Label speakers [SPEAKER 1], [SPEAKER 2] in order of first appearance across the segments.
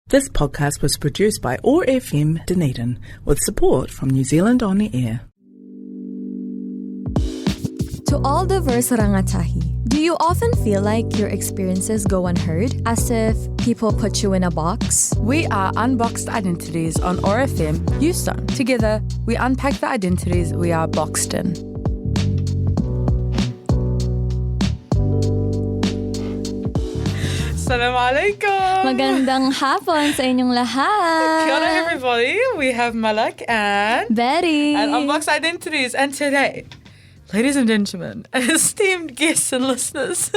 [SPEAKER 1] This podcast was produced by OAR FM Dunedin with support from New Zealand On the Air.
[SPEAKER 2] To all diverse rangatahi, do you often feel like your experiences go unheard, as if people put you in a box?
[SPEAKER 3] We are Unboxed Identities on OAR FM Houston. Together, we unpack the identities we are boxed in.
[SPEAKER 4] Assalamu alaikum.
[SPEAKER 2] Magandang hapon sa inyong lahat.
[SPEAKER 4] Kia ora, everybody. We have Malak and
[SPEAKER 2] Betty.
[SPEAKER 4] and Unboxed Identities. And today, ladies and gentlemen, esteemed guests and listeners,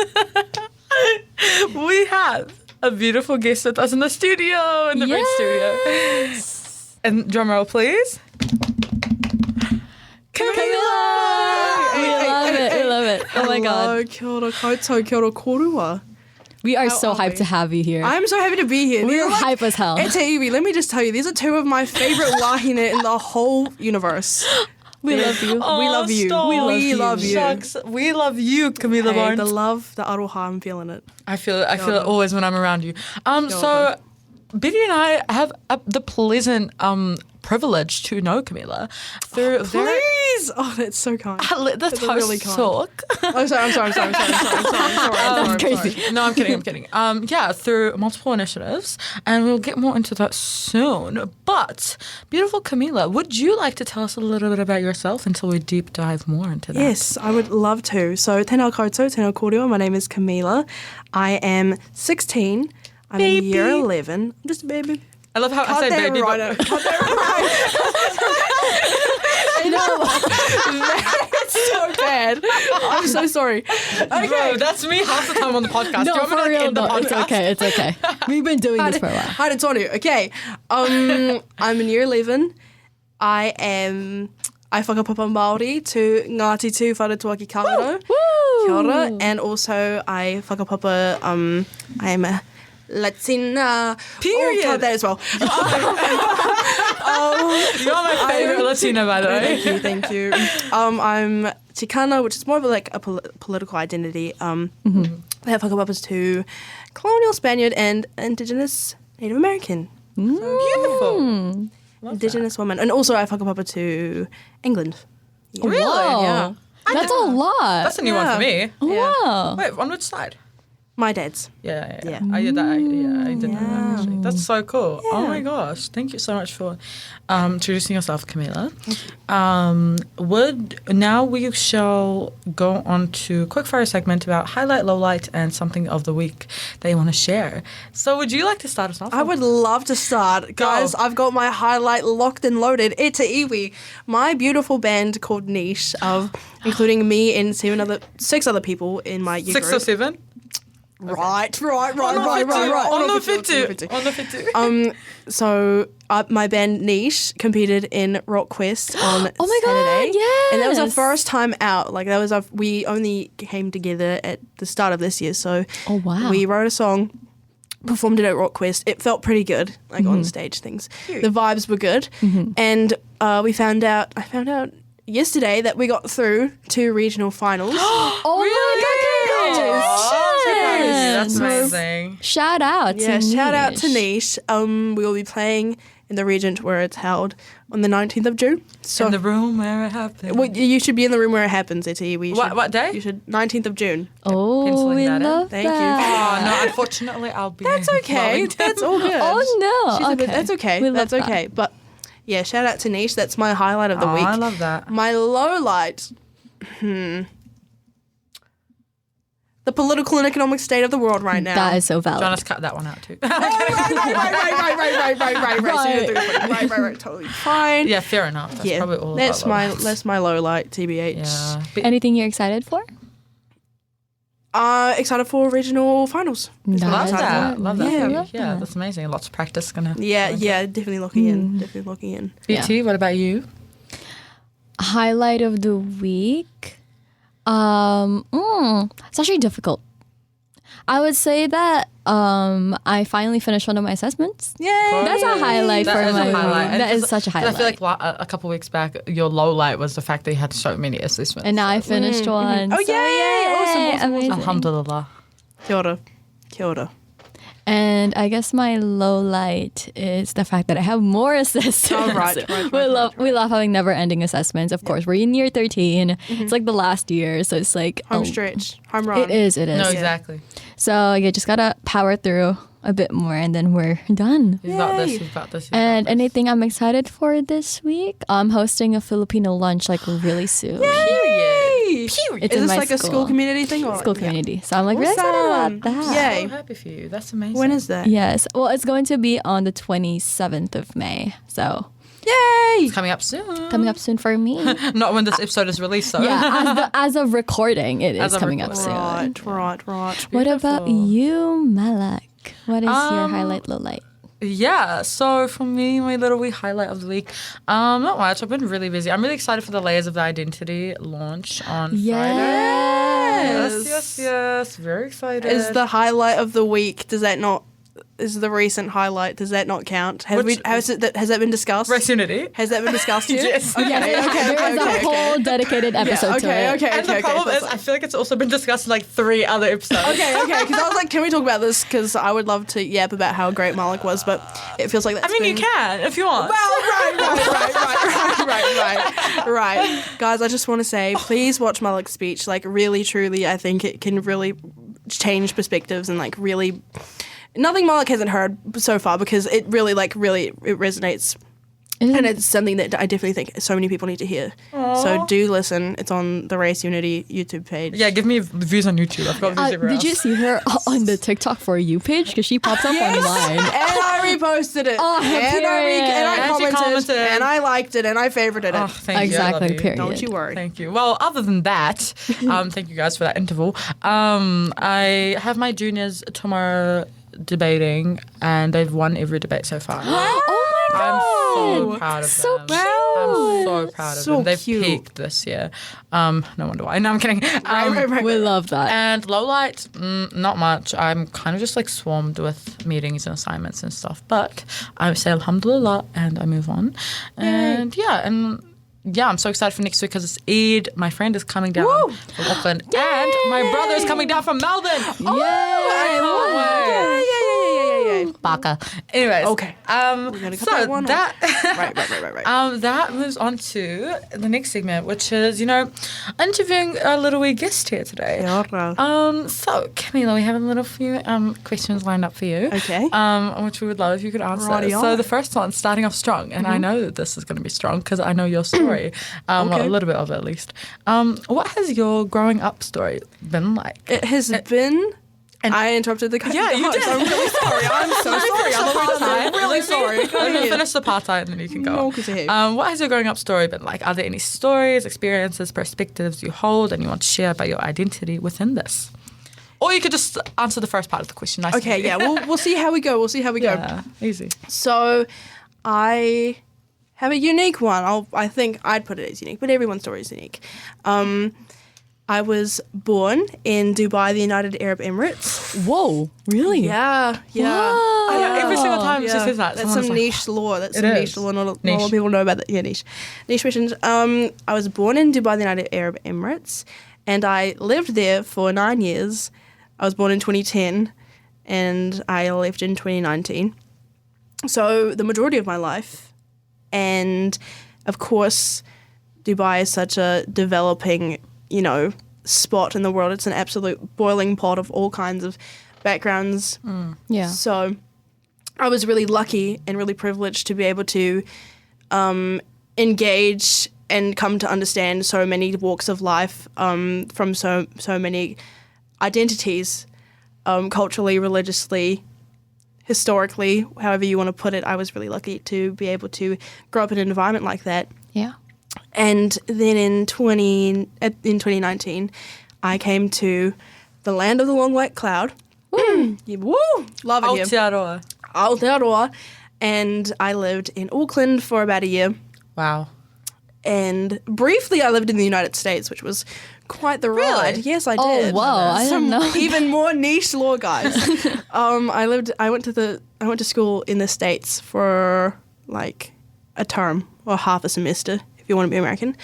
[SPEAKER 4] we have a beautiful guest with us in the studio, in the red studio. And drum roll, please. Camilla!
[SPEAKER 2] We love it. Oh my God.
[SPEAKER 5] Kia ora koutou, kia ora korua.
[SPEAKER 2] We are
[SPEAKER 5] How
[SPEAKER 2] so
[SPEAKER 5] are
[SPEAKER 2] hyped
[SPEAKER 5] we?
[SPEAKER 2] to have you here.
[SPEAKER 5] I'm so happy to be here.
[SPEAKER 2] We're hype as hell.
[SPEAKER 5] It's Iwi. Let me just tell you, these are two of my favorite wahine in the whole universe.
[SPEAKER 2] We love you.
[SPEAKER 5] We love you.
[SPEAKER 4] Stop.
[SPEAKER 5] We love you.
[SPEAKER 4] Shucks. We love you, Camila
[SPEAKER 5] Hey,
[SPEAKER 4] Barnes.
[SPEAKER 5] the love, the aroha, I'm feeling it.
[SPEAKER 4] I feel it always when I'm around you. So Betty and I have the pleasant privilege to know Camilla through
[SPEAKER 5] Please! Oh, that's so kind.
[SPEAKER 4] the
[SPEAKER 5] That's
[SPEAKER 4] toast
[SPEAKER 5] really kind.
[SPEAKER 4] talk.
[SPEAKER 5] I'm sorry.
[SPEAKER 2] That's crazy.
[SPEAKER 4] No, I'm kidding. Through multiple initiatives, and we'll get more into that soon. But beautiful Camilla, would you like to tell us a little bit about yourself until we deep dive more into that?
[SPEAKER 5] Yes, I would love to. So, tēnā koutou, tēnā kōrero. My name is Camila. I am 16. I'm in year 11. I'm just a baby.
[SPEAKER 4] I love how I say baby,
[SPEAKER 5] Cut
[SPEAKER 4] but
[SPEAKER 5] that right. I know. That's so bad. I'm so sorry. Okay.
[SPEAKER 4] bro, that's me half the time on the podcast. Do you
[SPEAKER 2] No,
[SPEAKER 4] want me
[SPEAKER 2] for
[SPEAKER 4] to
[SPEAKER 2] real
[SPEAKER 4] end the
[SPEAKER 2] though.
[SPEAKER 4] podcast?
[SPEAKER 2] It's okay. We've been doing this for a while.
[SPEAKER 5] Hi to Tonu. Okay. I'm in year 11. I whakapapa Māori to Ngāti Tū Wharetuaki Kāwaro. Kia ora. And also I whakapapa, I am a Latina.
[SPEAKER 4] Period.
[SPEAKER 5] Oh, cut that as well.
[SPEAKER 4] You're my favorite Latina, by the way.
[SPEAKER 5] Thank you. I'm Chicana, which is more of like a political identity. We have whakapapas to colonial Spaniard and Indigenous Native American.
[SPEAKER 4] Beautiful.
[SPEAKER 5] Indigenous woman. And also I have whakapapa to England. Yeah.
[SPEAKER 4] Really?
[SPEAKER 2] Wow.
[SPEAKER 5] Yeah.
[SPEAKER 2] That's a lot.
[SPEAKER 4] That's a new one for me.
[SPEAKER 2] Wow.
[SPEAKER 4] Wait, on which side?
[SPEAKER 5] My dad's.
[SPEAKER 4] Yeah.
[SPEAKER 5] Yeah.
[SPEAKER 4] I did that. I did know that actually. That's so cool. Oh
[SPEAKER 5] Yeah.
[SPEAKER 4] my gosh. Thank you so much for introducing yourself, Camila. Now we shall go on to a quick fire segment about highlight, lowlight, and something of the week that you want to share. So would you like to start us off?
[SPEAKER 5] I would love to start. Guys, I've got my highlight locked and loaded. It's a iwi. My beautiful band called Niche, including me and six other people in my year
[SPEAKER 4] 6 or
[SPEAKER 5] group.
[SPEAKER 4] 7?
[SPEAKER 5] Right.
[SPEAKER 4] On the fit.
[SPEAKER 5] So my band Niche competed in Rock Quest on
[SPEAKER 2] Oh my God,
[SPEAKER 5] Saturday. And that was our
[SPEAKER 2] yes.
[SPEAKER 5] first time out. Like we only came together at the start of this year. So
[SPEAKER 2] Oh, wow.
[SPEAKER 5] we wrote a song, performed it at Rock Quest. It felt pretty good, like on stage things. The vibes were good. And I found out yesterday that we got through 2 regional finals.
[SPEAKER 2] Oh my God.
[SPEAKER 4] That's
[SPEAKER 2] Congratulations.
[SPEAKER 4] amazing.
[SPEAKER 2] Shout out to
[SPEAKER 5] Shout out to
[SPEAKER 2] Niche.
[SPEAKER 5] Niche. We will be playing in the Regent where it's held on the 19th of June. So
[SPEAKER 4] In the room where it happened.
[SPEAKER 5] well, you should be in the room where it happens, Iti.
[SPEAKER 4] What day?
[SPEAKER 5] You should 19th of June.
[SPEAKER 2] Oh,
[SPEAKER 4] penciling
[SPEAKER 2] we
[SPEAKER 4] that in.
[SPEAKER 2] love
[SPEAKER 5] Thank you.
[SPEAKER 2] that.
[SPEAKER 4] Oh, no, unfortunately, I'll be
[SPEAKER 5] That's okay.
[SPEAKER 4] Wellington.
[SPEAKER 5] That's all good.
[SPEAKER 2] Oh, no. Okay.
[SPEAKER 5] That's okay.
[SPEAKER 2] We love
[SPEAKER 5] That's
[SPEAKER 2] that.
[SPEAKER 5] okay. But yeah, shout out to Niche. That's my highlight of the
[SPEAKER 4] Oh,
[SPEAKER 5] week.
[SPEAKER 4] I love that.
[SPEAKER 5] My low light. The political and economic state of the world right now.
[SPEAKER 2] That is so valid.
[SPEAKER 4] Jonas, cut that one out too.
[SPEAKER 5] right. Totally fine.
[SPEAKER 4] Yeah, fair enough. That's probably all.
[SPEAKER 5] That's
[SPEAKER 4] about
[SPEAKER 5] that's my low light, TBH.
[SPEAKER 4] Yeah. But
[SPEAKER 2] Anything you're excited for?
[SPEAKER 5] Excited for regional finals.
[SPEAKER 4] love
[SPEAKER 2] That's
[SPEAKER 4] that.
[SPEAKER 2] it.
[SPEAKER 4] Love that.
[SPEAKER 2] Yeah,
[SPEAKER 4] for you.
[SPEAKER 2] love
[SPEAKER 4] Yeah,
[SPEAKER 2] that.
[SPEAKER 4] that's amazing. Lots of practice gonna.
[SPEAKER 5] Yeah, definitely locking in. Definitely locking in.
[SPEAKER 4] BT, what about you?
[SPEAKER 2] Highlight of the week? It's actually difficult. I would say that I finally finished one of my assessments.
[SPEAKER 5] Yay!
[SPEAKER 2] That's a highlight
[SPEAKER 4] That
[SPEAKER 2] for
[SPEAKER 4] is a
[SPEAKER 2] my
[SPEAKER 4] highlight.
[SPEAKER 2] week.
[SPEAKER 4] And
[SPEAKER 2] That is
[SPEAKER 4] 'cause-
[SPEAKER 2] such a
[SPEAKER 4] 'cause
[SPEAKER 2] highlight.
[SPEAKER 4] I feel like a couple weeks back, your low light was the fact that you had so many assessments.
[SPEAKER 2] And now I finished one.
[SPEAKER 5] Oh,
[SPEAKER 2] So
[SPEAKER 5] yay! Awesome.
[SPEAKER 2] Amazing.
[SPEAKER 4] Alhamdulillah.
[SPEAKER 5] Kia ora.
[SPEAKER 2] And I guess my low light is the fact that I have more assessments.
[SPEAKER 5] Oh, right.
[SPEAKER 2] We love having never-ending assessments. Of course, we're in year 13. It's like the last year, so it's like
[SPEAKER 5] Home stretch. Home run.
[SPEAKER 2] It is.
[SPEAKER 4] No, exactly.
[SPEAKER 2] So you just gotta power through a bit more, and then we're done.
[SPEAKER 4] You've got this. You've got this.
[SPEAKER 2] And anything I'm excited for this week? I'm hosting a Filipino lunch like really soon.
[SPEAKER 4] Period.
[SPEAKER 2] It's
[SPEAKER 5] Is
[SPEAKER 2] in
[SPEAKER 5] this
[SPEAKER 2] my
[SPEAKER 5] like a school community thing? Or
[SPEAKER 2] school community. So I'm like really excited about that.
[SPEAKER 5] Yay.
[SPEAKER 4] I'm happy for you. That's amazing.
[SPEAKER 5] When is that?
[SPEAKER 2] Yes. Well, it's going to be on the 27th of May. So
[SPEAKER 5] Yay!
[SPEAKER 4] It's coming up soon.
[SPEAKER 2] coming up soon for me.
[SPEAKER 4] Not when this episode is released, though.
[SPEAKER 2] Yeah, as of recording, it
[SPEAKER 4] As
[SPEAKER 2] is
[SPEAKER 4] of
[SPEAKER 2] coming up
[SPEAKER 4] recording.
[SPEAKER 2] soon.
[SPEAKER 5] Right.
[SPEAKER 2] What about
[SPEAKER 4] Beautiful.
[SPEAKER 2] you, Malak? What is your highlight, low light?
[SPEAKER 4] Yeah, so for me, my little wee highlight of the week, not much. I've been really busy. I'm really excited for the Layers of the Identity launch on Friday. Yes. Very excited.
[SPEAKER 5] Is the highlight of the week, is the recent highlight, does that not count? Has that been discussed?
[SPEAKER 4] Race Unity?
[SPEAKER 5] Has that been discussed yet?
[SPEAKER 4] Yes.
[SPEAKER 5] Okay,
[SPEAKER 2] There is a whole dedicated episode to it.
[SPEAKER 5] okay.
[SPEAKER 4] And the problem is, I feel like it's also been discussed in like 3 other episodes.
[SPEAKER 5] Okay, because I was like, can we talk about this? Because I would love to yap about how great Malik was, but it feels like that's
[SPEAKER 4] I mean, you can if you want.
[SPEAKER 5] Right. Guys, I just want to say, please watch Malik's speech. Like, really, truly, I think it can really change perspectives and like really... Nothing Malik hasn't heard so far because it really, it resonates. And it's something that I definitely think so many people need to hear.
[SPEAKER 4] Aww.
[SPEAKER 5] So do listen. It's on the Race Unity YouTube page.
[SPEAKER 4] Yeah, give me views on YouTube. I've got views everywhere
[SPEAKER 2] Did you
[SPEAKER 4] else.
[SPEAKER 2] see her on the TikTok For You page? Because she pops up online.
[SPEAKER 5] And I reposted it.
[SPEAKER 2] Oh,
[SPEAKER 5] and I
[SPEAKER 4] she
[SPEAKER 5] commented.
[SPEAKER 4] commented.
[SPEAKER 5] And I liked it. And I favorited it.
[SPEAKER 4] Oh, thank you. I
[SPEAKER 2] Exactly,
[SPEAKER 4] love you.
[SPEAKER 2] period.
[SPEAKER 5] Don't you worry.
[SPEAKER 4] Thank you. Well, other than that, thank you guys for that interval. I have my juniors tomorrow debating, and they've won every debate so far.
[SPEAKER 2] Oh my god!
[SPEAKER 4] I'm so proud of
[SPEAKER 2] So
[SPEAKER 4] them.
[SPEAKER 2] cute.
[SPEAKER 4] I'm so proud of
[SPEAKER 5] So
[SPEAKER 4] them. They've
[SPEAKER 5] cute.
[SPEAKER 4] peaked this year. No wonder why. No, I'm kidding.
[SPEAKER 2] We love that.
[SPEAKER 4] And low light, not much. I'm kind of just like swarmed with meetings and assignments and stuff. But I say alhamdulillah and I move on. And yeah, I'm so excited for next week because it's Eid. My friend is coming down from Auckland. And my brother is coming down from Melbourne.
[SPEAKER 5] Yay.
[SPEAKER 4] Baka. Anyways.
[SPEAKER 5] Okay.
[SPEAKER 4] So
[SPEAKER 5] gotta cut that one
[SPEAKER 4] that
[SPEAKER 5] Right.
[SPEAKER 4] that moves on to the next segment, which is, interviewing a little wee guest here today. So Camila, we have a little few questions lined up for you.
[SPEAKER 5] Okay.
[SPEAKER 4] Which we would love if you could answer.
[SPEAKER 5] Righty-o.
[SPEAKER 4] So the first one, starting off strong, and I know that this is going to be strong because I know your story, well, a little bit of it at least. What has your growing up story been like?
[SPEAKER 5] It has been... I interrupted the
[SPEAKER 4] Yeah, you
[SPEAKER 5] host.
[SPEAKER 4] did.
[SPEAKER 5] I'm really sorry. I'm so sorry. I'm really sorry.
[SPEAKER 4] Let me finish the partai and then you can go.
[SPEAKER 5] No, good to hear.
[SPEAKER 4] What has your growing up story been like? Are there any stories, experiences, perspectives you hold and you want to share about your identity within this? Or you could just answer the first part of the question. Nice.
[SPEAKER 5] Okay, yeah, we'll see how we go.
[SPEAKER 4] Yeah, easy.
[SPEAKER 5] So, I have a unique one. I think I'd put it as unique, but everyone's story is unique. I was born in Dubai, the United Arab Emirates.
[SPEAKER 2] Whoa, really?
[SPEAKER 5] Yeah.
[SPEAKER 4] Yeah, every single time she says that.
[SPEAKER 5] That's
[SPEAKER 4] someone's
[SPEAKER 5] some
[SPEAKER 4] like,
[SPEAKER 5] niche lore. That's
[SPEAKER 4] It
[SPEAKER 5] some
[SPEAKER 4] is.
[SPEAKER 5] niche lore. Not a lot
[SPEAKER 4] Niche.
[SPEAKER 5] of people know about that. Yeah, niche missions. I was born in Dubai, the United Arab Emirates, and I lived there for 9 years. I was born in 2010, and I left in 2019. So the majority of my life, and of course, Dubai is such a developing, spot in the world. It's an absolute boiling pot of all kinds of backgrounds.
[SPEAKER 2] Yeah.
[SPEAKER 5] So I was really lucky and really privileged to be able to engage and come to understand so many walks of life from so many identities, culturally, religiously, historically, however you want to put it. I was really lucky to be able to grow up in an environment like that.
[SPEAKER 2] Yeah.
[SPEAKER 5] And then in 2019, I came to the land of the long white cloud. Woo! Love it here.
[SPEAKER 4] Aotearoa.
[SPEAKER 5] Aotearoa. And I lived in Auckland for about a year.
[SPEAKER 4] Wow.
[SPEAKER 5] And briefly, I lived in the United States, which was quite the ride. Yes, I
[SPEAKER 2] Oh,
[SPEAKER 5] did.
[SPEAKER 2] wow, I didn't know that.
[SPEAKER 5] Even more niche lore, guys. I went to school in the States for like a term or half a semester, if you want to be American.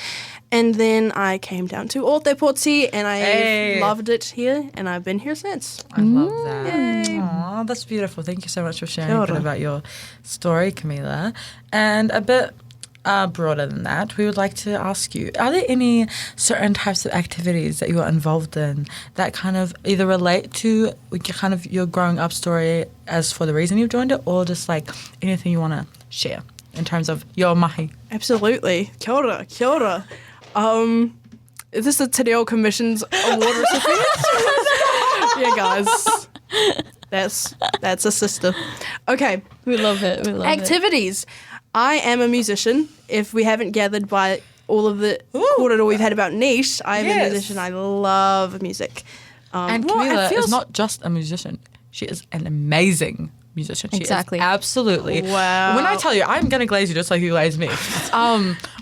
[SPEAKER 5] And then I came down to Ōtepoti and I loved it here and I've been here since.
[SPEAKER 4] I love that. Aww, that's beautiful. Thank you so much for sharing a bit about your story, Camila. And a bit broader than that, we would like to ask you, are there any certain types of activities that you are involved in that kind of either relate to kind of your growing up story as for the reason you've joined it, or just like anything you want to share in terms of your mahi?
[SPEAKER 5] Absolutely. Kia ora, kia ora. Is this the Te Reo Commission's award recipient? Yeah, guys. That's a sister. Okay.
[SPEAKER 2] We love it. We love
[SPEAKER 5] Activities. I am a musician. If we haven't gathered by all of the kōrero we've had about niche, I am a musician. I love music.
[SPEAKER 4] And Camila is not just a musician. She is an amazing musician. She is absolutely.
[SPEAKER 5] Wow.
[SPEAKER 4] When I tell you, I'm going to glaze you just like you glaze me.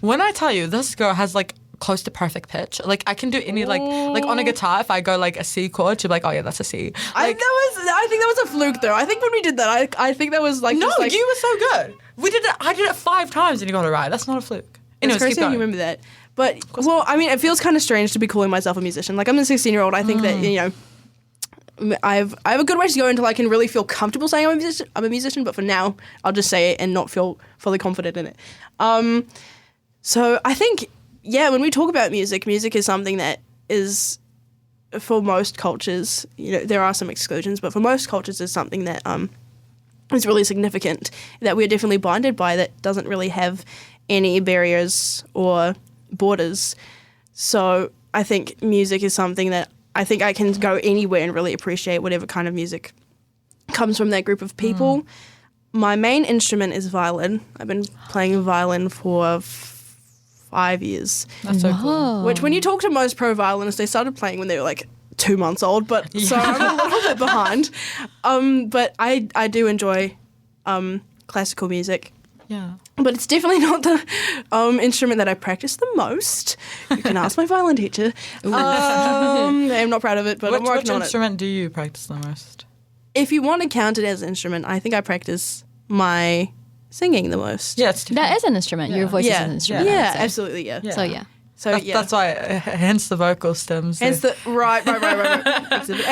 [SPEAKER 4] When I tell you, this girl has like close to perfect pitch. Like I can do any like on a guitar, if I go like a C chord, she'll be like, oh yeah, that's a C.
[SPEAKER 5] I think that was a fluke though. I think when we did that, I think that was like
[SPEAKER 4] no,
[SPEAKER 5] just, like,
[SPEAKER 4] you were so good. We did it. I did it 5 times and you got it right. That's not a fluke. Anyways,
[SPEAKER 5] it's crazy
[SPEAKER 4] keep going.
[SPEAKER 5] you remember that. But well, I mean, it feels kind of strange to be calling myself a musician. Like I'm a 16-year-old. I think that I have a good way to go until I can really feel comfortable saying I'm a musician. But for now, I'll just say it and not feel fully confident in it. So I think. Yeah, when we talk about music is something that is, for most cultures, there are some exclusions, but for most cultures is something that is really significant, that we're definitely bonded by, that doesn't really have any barriers or borders. So I think music is something that I think I can go anywhere and really appreciate whatever kind of music comes from that group of people. My main instrument is violin. I've been playing violin for 5 years.
[SPEAKER 4] That's so cool.
[SPEAKER 5] Which when you talk to most pro violinists, they started playing when they were like 2 months old, but so I'm a little bit behind. But I do enjoy classical music.
[SPEAKER 4] Yeah.
[SPEAKER 5] But it's definitely not the instrument that I practice the most. You can ask my violin teacher. I'm not proud of it, but I'm working on it.
[SPEAKER 4] Which instrument do you practice the most?
[SPEAKER 5] If you want to count it as an instrument, I think I practice my singing the most.
[SPEAKER 4] Yeah,
[SPEAKER 2] that is an instrument. Your voice is an instrument.
[SPEAKER 5] Yeah, absolutely, yeah.
[SPEAKER 2] So
[SPEAKER 4] that's why, hence the vocal stems.
[SPEAKER 5] Hence the right. Exhibit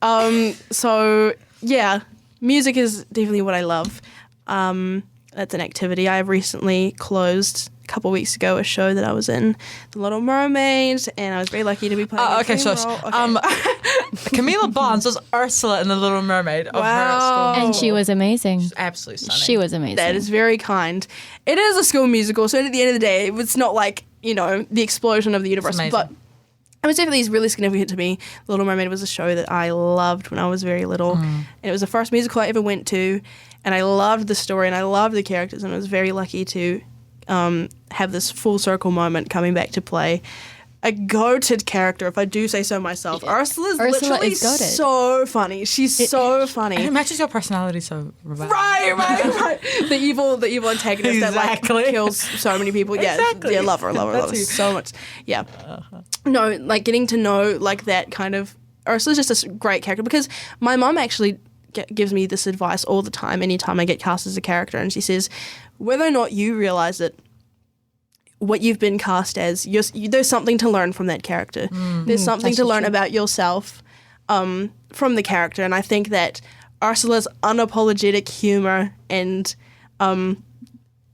[SPEAKER 5] A. So yeah, music is definitely what I love. That's an activity. I recently closed a couple of weeks ago a show that I was in, The Little Mermaid, and I was very lucky to be playing.
[SPEAKER 4] Okay, so Camilla Barnes was Ursula in The Little Mermaid of her school.
[SPEAKER 2] And she was amazing.
[SPEAKER 4] She's absolutely stunning.
[SPEAKER 2] She was amazing.
[SPEAKER 5] That is very kind. It is a school musical, so at the end of the day, it's not like, the explosion of the universe, but it was definitely really significant to me. The Little Mermaid was a show that I loved when I was very little, and it was the first musical I ever went to, and I loved the story and I loved the characters, and I was very lucky to have this full circle moment coming back to play a goated character, if I do say so myself. Ursula literally
[SPEAKER 2] is goated.
[SPEAKER 5] So funny. She's so funny.
[SPEAKER 4] It matches your personality so well.
[SPEAKER 5] Right. The evil antagonist that like kills so many people. Yeah,
[SPEAKER 4] Exactly.
[SPEAKER 5] Yeah, love her so much. Yeah. No, like getting to know like that kind of Ursula's just a great character, because my mum actually gives me this advice all the time anytime I get cast as a character, and she says, whether or not you realize it, what you've been cast as, there's something to learn from that character. There's something to learn about yourself from the character. And I think that Ursula's unapologetic humor and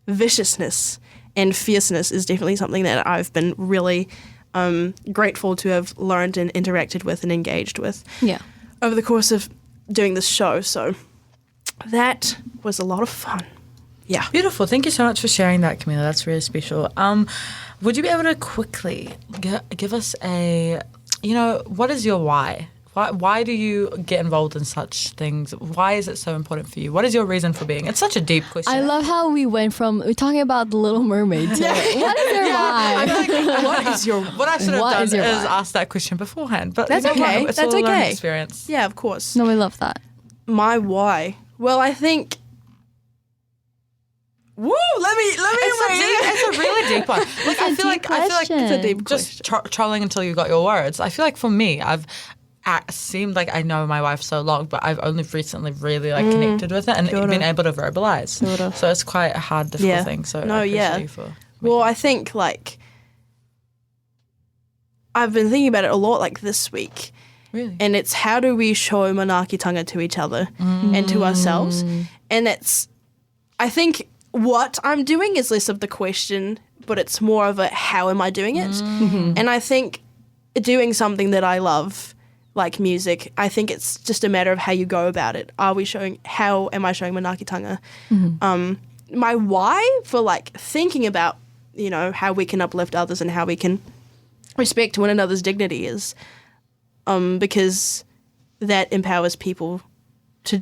[SPEAKER 5] viciousness and fierceness is definitely something that I've been really grateful to have learned and interacted with and engaged with over the course of doing this show. So that was a lot of fun. Yeah.
[SPEAKER 4] Beautiful. Thank you so much for sharing that, Camila. That's really special. Would you be able to quickly give us what is your why? Why do you get involved in such things? Why is it so important for you? What is your reason for being? It's such a deep question.
[SPEAKER 2] I love how we're talking about The Little Mermaid to what is your why?
[SPEAKER 4] I feel like, what is your... What I should have done is ask that question beforehand. But
[SPEAKER 5] that's okay.
[SPEAKER 4] It's
[SPEAKER 5] that's
[SPEAKER 4] all a learning
[SPEAKER 5] okay.
[SPEAKER 4] experience.
[SPEAKER 5] Yeah, of course.
[SPEAKER 2] No, we love that.
[SPEAKER 5] My why? Well, I think... Woo! Let me.
[SPEAKER 4] It's a really deep one. Like I feel like
[SPEAKER 5] it's a deep
[SPEAKER 4] just
[SPEAKER 5] question.
[SPEAKER 4] trolling until you got your words. I feel like for me, I've seemed like I know my wife so long, but I've only recently really connected with it and been able to verbalize. So it's quite a hard, difficult thing. So I appreciate you for
[SPEAKER 5] Well, I think, like, I've been thinking about it a lot, like, this week.
[SPEAKER 4] Really?
[SPEAKER 5] And it's how do we show manaakitanga to each other and to ourselves? And it's, I think what I'm doing is less of the question, but it's more of a how am I doing it? And I think doing something that I love, like music, I think it's just a matter of how you go about it. How am I showing manaakitanga? My why for, like, thinking about, you know, how we can uplift others and how we can respect one another's dignity is because that empowers people to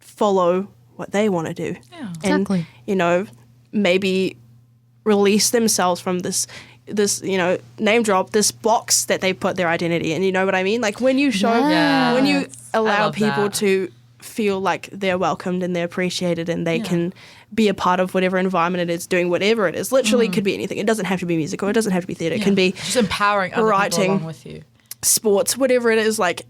[SPEAKER 5] follow what they want to do.
[SPEAKER 4] Yeah.
[SPEAKER 5] And,
[SPEAKER 2] Exactly.
[SPEAKER 5] you know, maybe release themselves from this, you know, name drop, this box that they put their identity in. You know what I mean? Like, when you show,
[SPEAKER 4] Yeah.
[SPEAKER 5] when you allow
[SPEAKER 4] love
[SPEAKER 5] people
[SPEAKER 4] that.
[SPEAKER 5] to feel like they're welcomed and they're appreciated and they can be a part of whatever environment it is, doing whatever it is. Literally, it could be anything. It doesn't have to be music or it doesn't have to be theatre. It can be
[SPEAKER 4] Just empowering other people
[SPEAKER 5] writing.
[SPEAKER 4] along with you.
[SPEAKER 5] sports, whatever it is, like,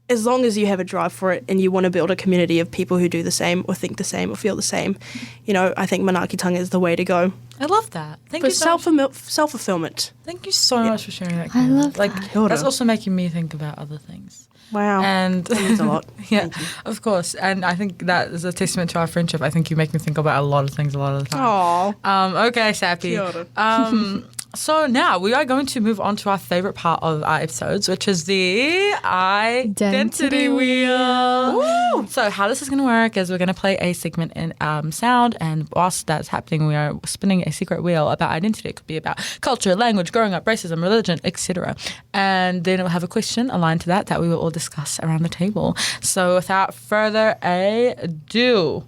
[SPEAKER 5] as long as you have a drive for it and you want to build a community of people who do the same or think the same or feel the same, you know, I think manaakitanga is the way to go
[SPEAKER 4] I love that. Thank
[SPEAKER 5] for
[SPEAKER 4] you so much.
[SPEAKER 5] self-fulfillment.
[SPEAKER 4] Thank you so much for sharing that.
[SPEAKER 2] I
[SPEAKER 4] Camilla.
[SPEAKER 2] love
[SPEAKER 4] like
[SPEAKER 2] that.
[SPEAKER 4] that's also making me think about other things.
[SPEAKER 5] Wow.
[SPEAKER 4] And
[SPEAKER 5] That means a lot.
[SPEAKER 4] yeah, of course. And I think that is a testament to our friendship. I think you make me think about a lot of things a lot of the time.
[SPEAKER 5] Aww.
[SPEAKER 4] Okay, Sappy.
[SPEAKER 5] Kia ora.
[SPEAKER 4] So now we are going to move on to our favorite part of our episodes, which is the identity wheel. So how this is going to work is we're going to play a segment in sound, and whilst that's happening, we are spinning a secret wheel about identity. It could be about culture, language, growing up, racism, religion, etc. And then we'll have a question aligned to that we will all discuss around the table. So without further ado.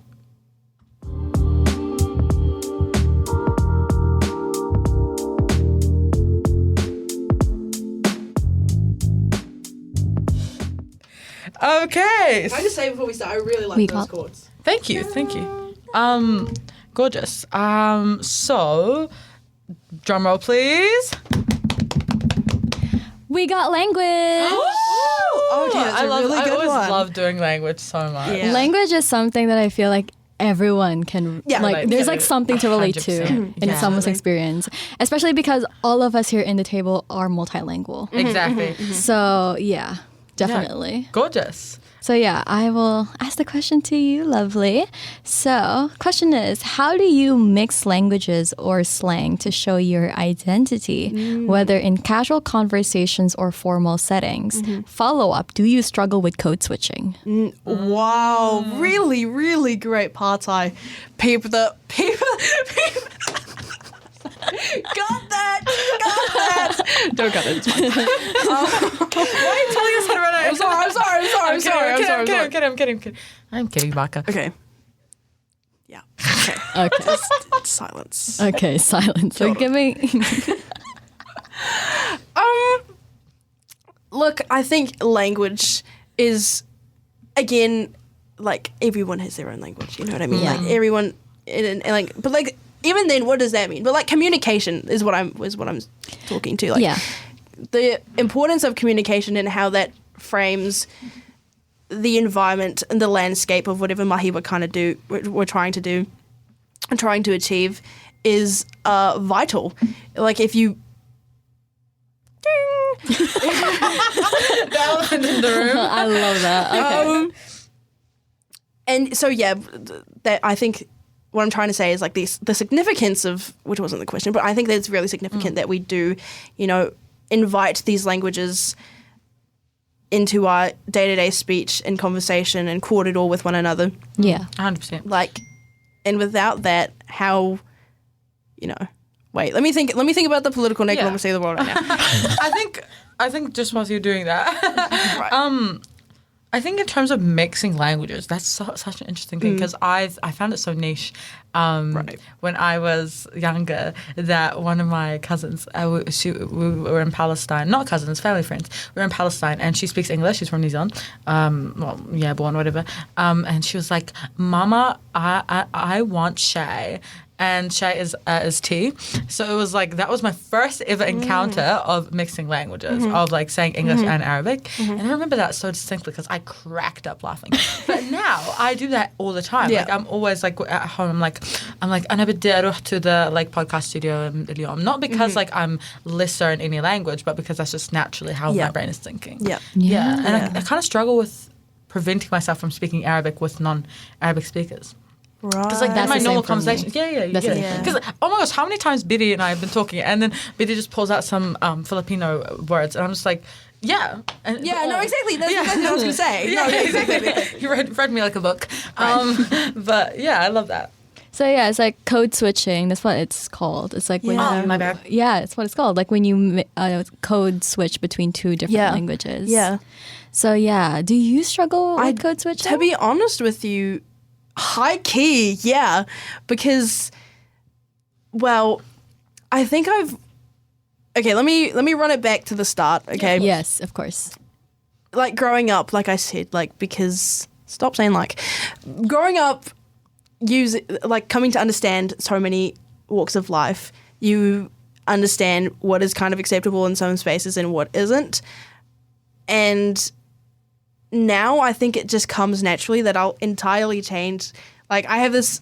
[SPEAKER 4] Okay.
[SPEAKER 5] Can I just say before we start, I really like
[SPEAKER 2] We
[SPEAKER 5] those
[SPEAKER 2] got-
[SPEAKER 5] chords.
[SPEAKER 4] Thank you. Gorgeous. So, drum roll, please.
[SPEAKER 2] We got language.
[SPEAKER 5] Oh, yeah, that's a really
[SPEAKER 4] I
[SPEAKER 5] good
[SPEAKER 4] always
[SPEAKER 5] one.
[SPEAKER 4] love doing language so much.
[SPEAKER 5] Yeah.
[SPEAKER 2] Language is something that I feel like everyone can
[SPEAKER 4] relate
[SPEAKER 2] there's
[SPEAKER 4] to.
[SPEAKER 2] like something to relate to
[SPEAKER 4] 100%.
[SPEAKER 2] in
[SPEAKER 4] Yeah.
[SPEAKER 2] someone's experience, especially because all of us here in the table are multilingual.
[SPEAKER 4] Exactly.
[SPEAKER 2] So yeah, definitely.
[SPEAKER 4] Gorgeous.
[SPEAKER 2] So yeah, I will ask the question to you, lovely. So question is, how do you mix languages or slang to show your identity, whether in casual conversations or formal settings? Follow up, do you struggle with code switching?
[SPEAKER 5] Wow, really, really great party. People. Got that. Don't cut it. It's fine.
[SPEAKER 4] Why are you telling us how to run out?
[SPEAKER 5] I'm sorry.
[SPEAKER 4] I'm kidding. I'm kidding, Baka.
[SPEAKER 5] Okay. Yeah. Okay.
[SPEAKER 2] Okay.
[SPEAKER 5] Silence.
[SPEAKER 2] Okay, silence. So give me
[SPEAKER 5] Look, I think language is, again, like, everyone has their own language. You know what I mean?
[SPEAKER 2] Yeah.
[SPEAKER 5] Like, everyone, and like, but like, even then, what does that mean? But like, communication is what I'm talking to. Like,
[SPEAKER 2] Yeah.
[SPEAKER 5] the importance of communication and how that frames the environment and the landscape of whatever mahi we're trying to do and trying to achieve is vital. Like, if you
[SPEAKER 4] The elephant in the room.
[SPEAKER 2] I love that. Okay.
[SPEAKER 5] and so yeah, that I think what I'm trying to say is like the significance of, which wasn't the question, but I think that it's really significant that we do, you know, invite these languages into our day-to-day speech and conversation and court it all with one another.
[SPEAKER 2] Yeah.
[SPEAKER 4] 100%.
[SPEAKER 5] Like, and without that, how, you know, wait, let me think about the political necromancy of the world right now.
[SPEAKER 4] I think just whilst you're doing that, I think in terms of mixing languages, that's such an interesting thing because I found it so niche when I was younger that one of my cousins, we were in Palestine, not cousins, family friends, we were in Palestine and she speaks English, she's from New Zealand, born, whatever, and she was like, Mama, I want Shay. and Shay is tea. So it was like, that was my first ever encounter of mixing languages, of like saying English and Arabic. And I remember that so distinctly because I cracked up laughing. But now I do that all the time.
[SPEAKER 5] Yeah.
[SPEAKER 4] Like I'm always like at home, I'm like أنا بدي أروح to the like podcast studio اليوم. Not because like I'm lesser in any language, but because that's just naturally how my brain is thinking.
[SPEAKER 5] Yeah.
[SPEAKER 4] Yeah. And I kind of struggle with preventing myself from speaking Arabic with non-Arabic speakers.
[SPEAKER 5] Right.
[SPEAKER 4] Because like
[SPEAKER 2] That's
[SPEAKER 4] in my
[SPEAKER 2] the
[SPEAKER 4] normal
[SPEAKER 2] same for me.
[SPEAKER 4] conversations,
[SPEAKER 2] That's the same for me.
[SPEAKER 4] Because oh my gosh, how many times Biddy and I have been talking, and then Biddy just pulls out some Filipino words, and I'm just like, yeah, and,
[SPEAKER 5] Yeah, no, exactly. That's what I was going to say.
[SPEAKER 4] yeah,
[SPEAKER 5] No, exactly.
[SPEAKER 4] You read me like a book, but yeah, I love that.
[SPEAKER 2] So yeah, it's like code switching. That's what it's called. It's like when
[SPEAKER 5] Yeah.
[SPEAKER 4] Oh, my bad.
[SPEAKER 2] yeah, it's what it's called. Like when you code switch between two different
[SPEAKER 5] Yeah.
[SPEAKER 2] languages.
[SPEAKER 5] Yeah.
[SPEAKER 2] So yeah, do you struggle with code switching?
[SPEAKER 5] To be honest with you, high key, yeah. Because, well, I think okay, let me run it back to the start, okay?
[SPEAKER 2] Yes, of course.
[SPEAKER 5] Like growing up, like I said, like because stop saying like growing up coming to understand so many walks of life, you understand what is kind of acceptable in some spaces and what isn't. And now I think it just comes naturally that I'll entirely change. Like I have this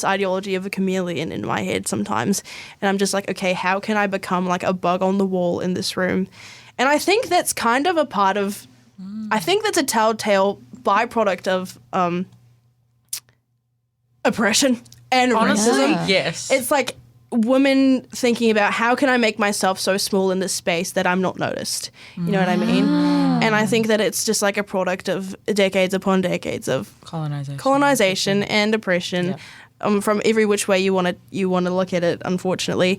[SPEAKER 5] ideology of a chameleon in my head sometimes, and I'm just like, okay, how can I become like a bug on the wall in this room? And I think that's kind of a part of, I think that's a telltale byproduct of oppression and
[SPEAKER 4] Honestly,
[SPEAKER 5] racism.
[SPEAKER 4] yes.
[SPEAKER 5] It's like women thinking about how can I make myself so small in this space that I'm not noticed. You know what I mean? And I think that it's just like a product of decades upon decades of colonization and oppression from every which way you want to look at it, unfortunately.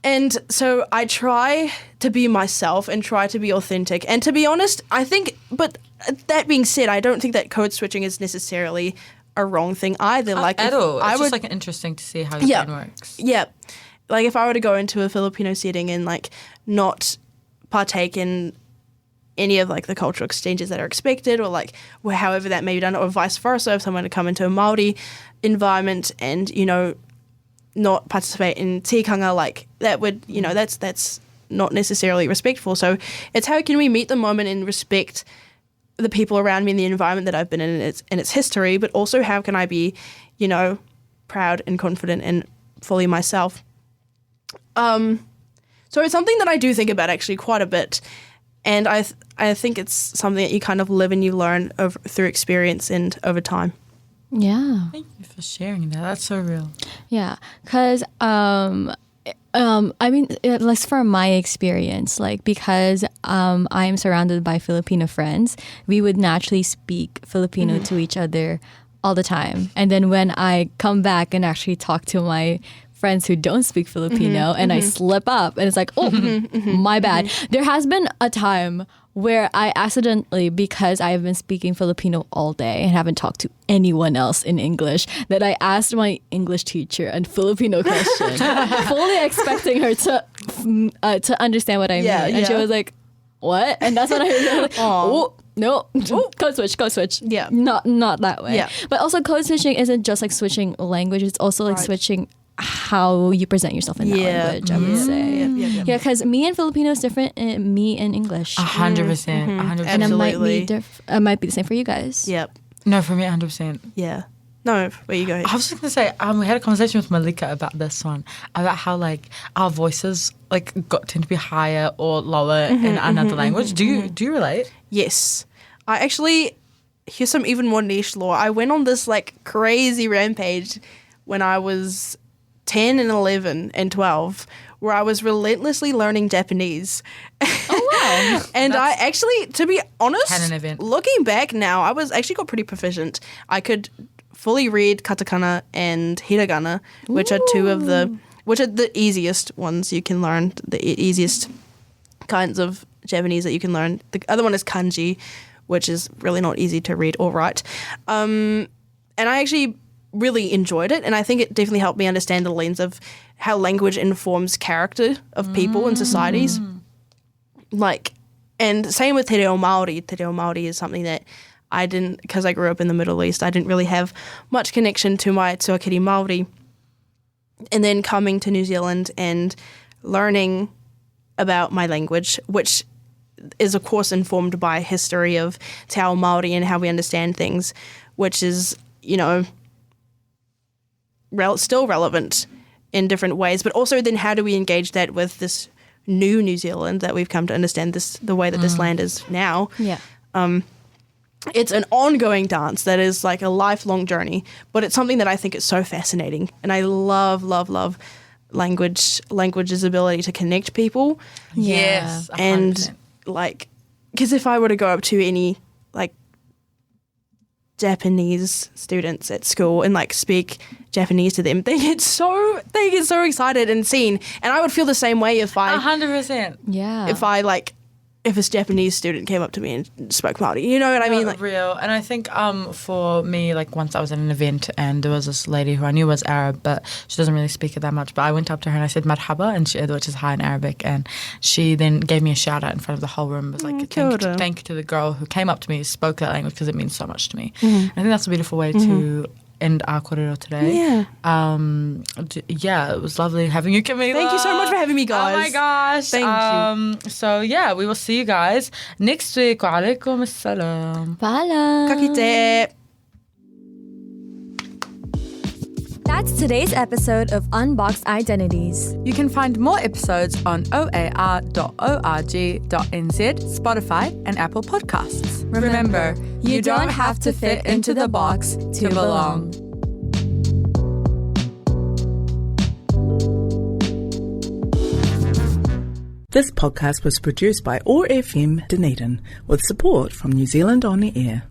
[SPEAKER 5] And so I try to be myself and try to be authentic. And to be honest, I think, but that being said, I don't think that code switching is necessarily a wrong thing either. Like
[SPEAKER 4] at
[SPEAKER 5] if
[SPEAKER 4] all. It's
[SPEAKER 5] I
[SPEAKER 4] just
[SPEAKER 5] would,
[SPEAKER 4] like interesting to see how your brain works.
[SPEAKER 5] yeah. Like if I were to go into a Filipino setting and like not partake in any of like the cultural exchanges that are expected, or like however that may be done, or vice versa, if someone to come into a Māori environment and, you know, not participate in tikanga, like that would, you know, that's not necessarily respectful. So it's how can we meet the moment and respect the people around me and the environment that I've been in its history, but also how can I be, you know, proud and confident and fully myself. So it's something that I do think about actually quite a bit, and I think it's something that you kind of live and you learn through experience and over time.
[SPEAKER 2] Yeah.
[SPEAKER 4] Thank you for sharing that. That's so real.
[SPEAKER 2] Yeah, because I mean, at least from my experience, like because I am surrounded by Filipino friends, we would naturally speak Filipino to each other all the time. And then when I come back and actually talk to my friends who don't speak Filipino and I slip up and it's like, oh, my bad. There has been a time where I accidentally, because I have been speaking Filipino all day and haven't talked to anyone else in English, that I asked my English teacher a Filipino question, fully expecting her to understand what I mean. And she was like, what? And that's when I was like, oh, no, code switch.
[SPEAKER 5] Yeah.
[SPEAKER 2] Not that way.
[SPEAKER 5] Yeah.
[SPEAKER 2] But also code switching isn't just like switching language, it's also like switching how you present yourself in that language, I would say. Yeah, because me in Filipino is different than me in English.
[SPEAKER 4] 100%. 100%.
[SPEAKER 2] And it
[SPEAKER 5] Absolutely.
[SPEAKER 2] might be the same for you guys.
[SPEAKER 5] Yep.
[SPEAKER 4] No, for me, 100%.
[SPEAKER 5] Yeah. No, where you go?
[SPEAKER 4] I was just going to say, we had a conversation with Malika about this one, about how, like, our voices, like, tend to be higher or lower in another language. Do you relate?
[SPEAKER 5] Yes. I actually, here's some even more niche lore. I went on this, like, crazy rampage when I was 10 and 11 and 12, where I was relentlessly learning Japanese.
[SPEAKER 2] Oh, wow.
[SPEAKER 5] And I actually, to be honest,
[SPEAKER 4] Canon event.
[SPEAKER 5] looking back now, I was actually got pretty proficient. I could fully read katakana and hiragana, which are the easiest ones you can learn, the easiest kinds of Japanese that you can learn. The other one is kanji, which is really not easy to read or write. And I actually really enjoyed it, and I think it definitely helped me understand the lens of how language informs character of people and societies. Like, and same with Te Reo Māori. Te Reo Māori is something that I didn't, because I grew up in the Middle East, I didn't really have much connection to my tuakiri Māori. And then coming to New Zealand and learning about my language, which is, of course, informed by history of te ao Māori and how we understand things, which is, still relevant in different ways. But also then how do we engage that with this new New Zealand that we've come to understand the way that this land is now.
[SPEAKER 2] Yeah.
[SPEAKER 5] It's an ongoing dance that is like a lifelong journey, but it's something that I think is so fascinating. And I love, love, love language's ability to connect people.
[SPEAKER 4] Yes. 100%.
[SPEAKER 5] And like, because if I were to go up to any like Japanese students at school and like speak Japanese to them, they get so excited and seen. And I would feel the same way if
[SPEAKER 4] 100%.
[SPEAKER 2] Yeah.
[SPEAKER 5] If a Japanese student came up to me and spoke Māori, you know what I mean? Like,
[SPEAKER 4] real. And I think for me, like once I was at an event and there was this lady who I knew was Arab, but she doesn't really speak it that much. But I went up to her and I said marhaba, which is hi in Arabic, and she then gave me a shout out in front of the whole room. It was like thank you to the girl who came up to me, spoke that language because it means so much to me. I think that's a beautiful way to end our kōrero today.
[SPEAKER 5] Yeah.
[SPEAKER 4] It was lovely having you, Camila.
[SPEAKER 5] Thank you so much for having me, guys.
[SPEAKER 4] Oh my gosh.
[SPEAKER 5] Thank you.
[SPEAKER 4] So yeah, we will see you guys next week. Wa alaikum assalam.
[SPEAKER 2] Pala.
[SPEAKER 5] Ka kite.
[SPEAKER 6] That's today's episode of Unboxed Identities.
[SPEAKER 3] You can find more episodes on oar.org.nz, Spotify, and Apple Podcasts.
[SPEAKER 6] Remember, you don't have to fit into the box to belong.
[SPEAKER 1] This podcast was produced by OAR FM Dunedin with support from New Zealand On the Air.